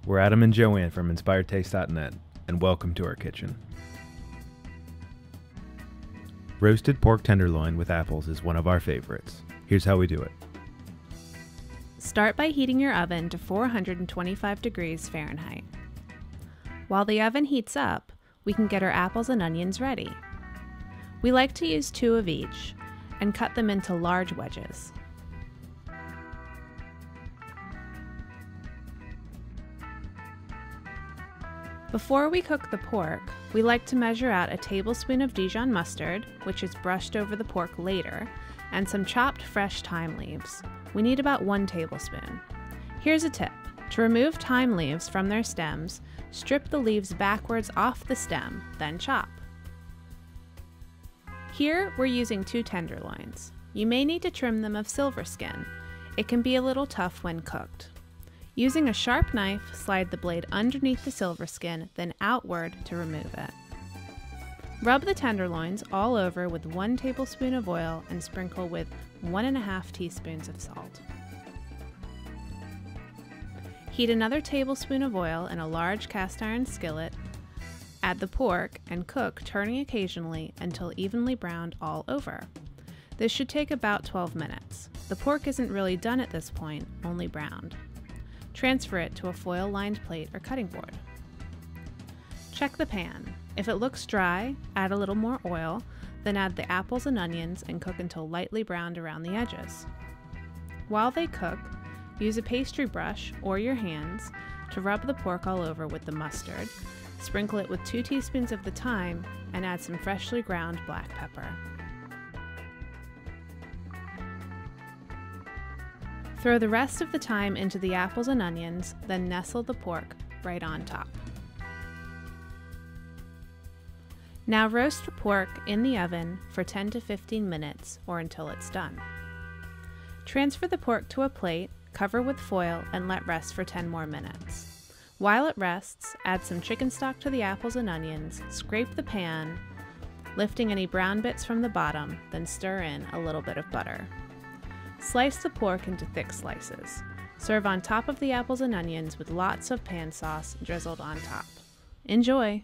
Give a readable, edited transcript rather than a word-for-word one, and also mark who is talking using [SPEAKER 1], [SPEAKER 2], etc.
[SPEAKER 1] We're Adam and Joanne from InspiredTaste.net, and welcome to our kitchen. Roasted pork tenderloin with apples is one of our favorites. Here's how we do it.
[SPEAKER 2] Start by heating your oven to 425 degrees Fahrenheit. While the oven heats up, we can get our apples and onions ready. We like to use 2 of each and cut them into large wedges. Before we cook the pork, we like to measure out a tablespoon of Dijon mustard, which is brushed over the pork later, and some chopped fresh thyme leaves. We need about 1 tablespoon. Here's a tip. To remove thyme leaves from their stems, strip the leaves backwards off the stem, then chop. Here we're using 2 tenderloins. You may need to trim them of silver skin. It can be a little tough when cooked. Using a sharp knife, slide the blade underneath the silver skin, then outward to remove it. Rub the tenderloins all over with 1 tablespoon of oil and sprinkle with 1½ teaspoons of salt. Heat another tablespoon of oil in a large cast iron skillet. Add the pork and cook, turning occasionally until evenly browned all over. This should take about 12 minutes. The pork isn't really done at this point, only browned. Transfer it to a foil-lined plate or cutting board. Check the pan. If it looks dry, add a little more oil, then add the apples and onions and cook until lightly browned around the edges. While they cook, use a pastry brush or your hands to rub the pork all over with the mustard, sprinkle it with 2 teaspoons of the thyme, and add some freshly ground black pepper. Throw the rest of the thyme into the apples and onions, then nestle the pork right on top. Now roast the pork in the oven for 10 to 15 minutes or until it's done. Transfer the pork to a plate, cover with foil, and let rest for 10 more minutes. While it rests, add some chicken stock to the apples and onions, scrape the pan, lifting any brown bits from the bottom, then stir in a little bit of butter. Slice the pork into thick slices. Serve on top of the apples and onions with lots of pan sauce drizzled on top. Enjoy!